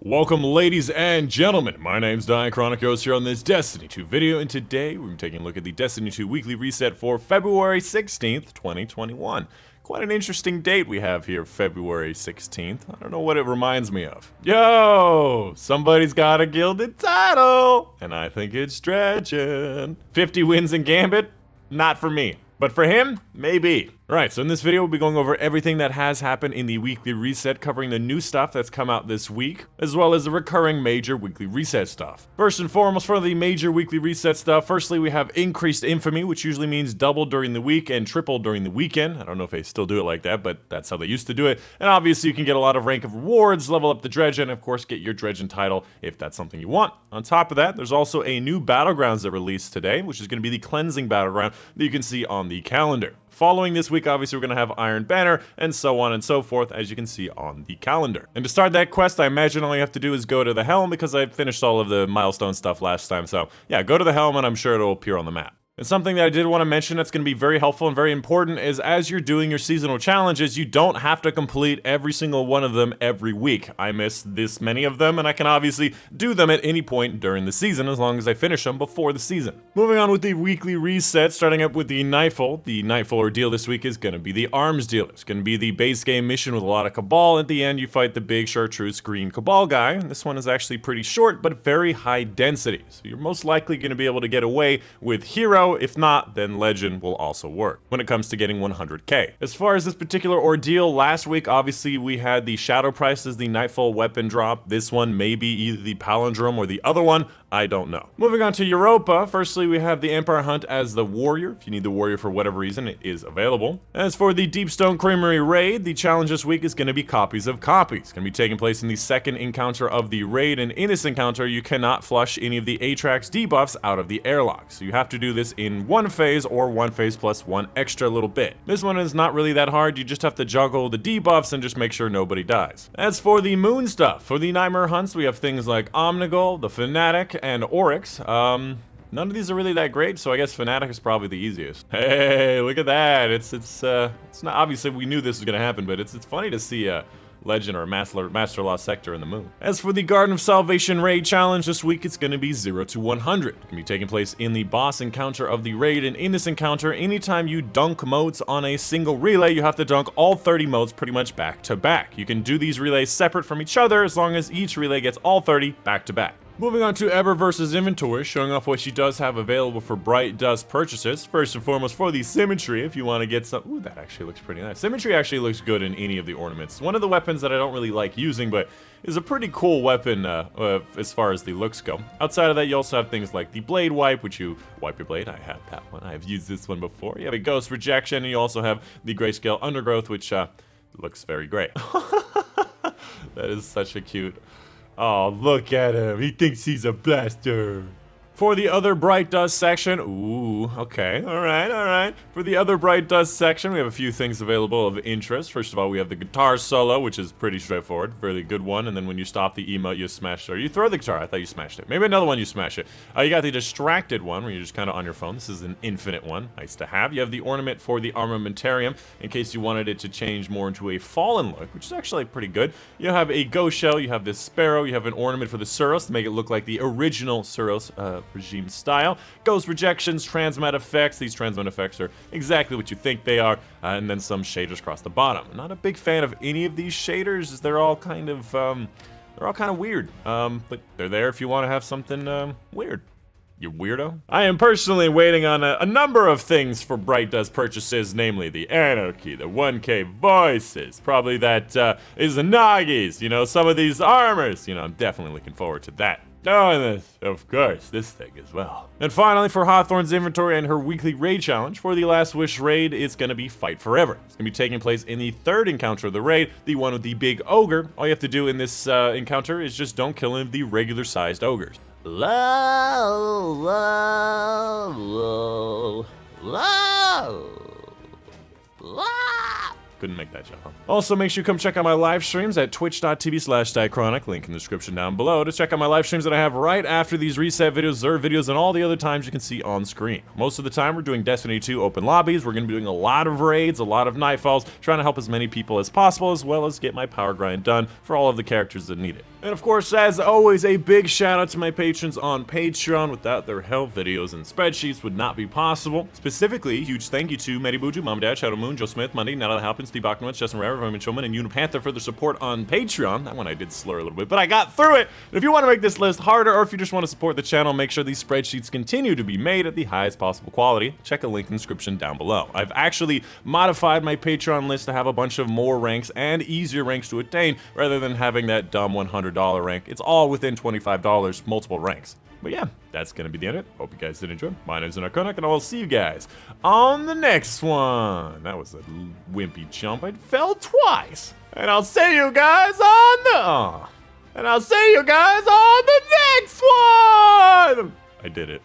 Welcome, ladies and gentlemen. My name's Dychronic, host here on this Destiny 2 video, and today we're taking a look at the Destiny 2 weekly reset for February 16th, 2021. Quite an interesting date we have here, February 16th. I don't know what it reminds me of. Yo! Somebody's got a gilded title! And I think it's Dredgen. 50 wins in Gambit? Not for me. But for him, maybe. Right, so in this video, we'll be going over everything that has happened in the weekly reset, covering the new stuff that's come out this week, as well as the recurring major weekly reset stuff. First and foremost, for the major weekly reset stuff, firstly, we have increased infamy, which usually means double during the week and triple during the weekend. I don't know if they still do it like that, but that's how they used to do it. And obviously, you can get a lot of rank of rewards, level up the Dredgen, and of course, get your Dredgen title if that's something you want. On top of that, there's also a new Battlegrounds that released today, which is going to be the Cleansing Battleground that you can see on the calendar. Following this week, obviously, we're going to have Iron Banner, and so on and so forth, as you can see on the calendar. And to start that quest, I imagine all you have to do is go to the Helm, because I finished all of the milestone stuff last time, so yeah, go to the Helm, and I'm sure it'll appear on the map. And something that I did want to mention that's going to be very helpful and very important is as you're doing your seasonal challenges, you don't have to complete every single one of them every week. I missed this many of them, and I can obviously do them at any point during the season as long as I finish them before the season. Moving on with the weekly reset, starting up with the Nightfall. The Nightfall ordeal this week is going to be the Arms Dealer. It's going to be the base game mission with a lot of Cabal. At the end, you fight the big chartreuse green Cabal guy, and this one is actually pretty short, but very high density. So you're most likely going to be able to get away with Hero. If not, then Legend will also work when it comes to getting 100k. As far as this particular ordeal, last week, obviously, we had the Shadow Price as the Nightfall weapon drop. This one may be either the Palindrome or the other one. I don't know. Moving on to Europa, firstly, we have the Empire Hunt as the Warrior. If you need the Warrior for whatever reason, it is available. As for the Deepstone Creamery Raid, the challenge this week is going to be Copies of Copies. It's going to be taking place in the second encounter of the raid, and in this encounter, you cannot flush any of the Atrax debuffs out of the airlock. So you have to do this in one phase or one phase plus one extra little bit. This one is not really that hard. You just have to juggle the debuffs and just make sure nobody dies. As for the moon stuff, for the Nightmare Hunts, we have things like Omnigul, the Fanatic, and Oryx. None of these are really that great, so I guess Fanatic is probably the easiest. Hey, look at that! It's not, obviously we knew this was gonna happen, but it's funny to see Legend or Master Lost Sector in the moon. As for the Garden of Salvation raid challenge this week, it's going to be 0 to 100. It can be taking place in the boss encounter of the raid, and in this encounter, anytime you dunk motes on a single relay, you have to dunk all 30 motes pretty much back to back. You can do these relays separate from each other as long as each relay gets all 30 back to back. Moving on to Eververse's inventory, showing off what she does have available for Bright Dust purchases. First and foremost, for the Symmetry, if you want to get some... Ooh, that actually looks pretty nice. Symmetry actually looks good in any of the ornaments. One of the weapons that I don't really like using, but is a pretty cool weapon as far as the looks go. Outside of that, you also have things like the Blade Wipe, which you wipe your blade. I have that one. I have used this one before. You have a Ghost Rejection, and you also have the Grayscale Undergrowth, which looks very great. That is such a cute... Oh, look at him. He thinks he's a blaster. For the other Bright Dust section, ooh, okay, all right. For the other Bright Dust section, we have a few things available of interest. First of all, we have the guitar solo, which is pretty straightforward, fairly good one. And then when you stop the emote, you smash it. Or you throw the guitar. I thought you smashed it. Maybe another one, you smash it. You got the distracted one, where you're just kind of on your phone. This is an infinite one. Nice to have. You have the ornament for the armamentarium, in case you wanted it to change more into a fallen look, which is actually pretty good. You have a ghost shell. You have this sparrow. You have an ornament for the Suros to make it look like the original Suros regime style. Ghost rejections, transmat effects. These transmat effects are exactly what you think they are, and then some shaders across the bottom. I'm not a big fan of any of these shaders. They're all kind of weird, but they're there if you want to have something weird. You weirdo. I am personally waiting on a number of things for Bright Dust purchases, namely the Anarchy, the 1K Voices, probably that Izanagi's, you know, some of these armors. You know, I'm definitely looking forward to that. Oh, and this, of course, this thing as well. And finally, for Hawthorne's inventory and her weekly raid challenge, for the Last Wish raid, it's going to be Fight Forever. It's going to be taking place in the third encounter of the raid, the one with the big ogre. All you have to do in this encounter is just don't kill any of the regular-sized ogres. Low, low, low, low, low. couldn't make that jump. Also, make sure you come check out my live streams at twitch.tv/Dychronic, link in the description down below, to check out my live streams that I have right after these reset videos, Zerv videos, and all the other times you can see on screen. Most of the time, we're doing Destiny 2 open lobbies. We're going to be doing a lot of raids, a lot of nightfalls, trying to help as many people as possible, as well as get my power grind done for all of the characters that need it. And of course, as always, a big shout out to my patrons on Patreon. Without their help, videos and spreadsheets would not be possible. Specifically, huge thank you to Medibuju, Mom Dad, Shadow Moon, Joe Smith, Monday, Nada Halpin, Steve Bachmanwitz, Justin Rare, Roman Showman, and Unipanther for their support on Patreon. That one I did slur a little bit, but I got through it. If you want to make this list harder, or if you just want to support the channel, make sure these spreadsheets continue to be made at the highest possible quality. Check a link in the description down below. I've actually modified my Patreon list to have a bunch of more ranks and easier ranks to attain, rather than having that dumb $100 rank. It's all within $25, multiple ranks. But yeah, that's gonna be the end of it. Hope you guys did enjoy. My name's Dychronic, and I will see you guys on the next one. That was a wimpy jump. I fell twice. And I'll see you guys on the... And I'll see you guys on the next one! I did it.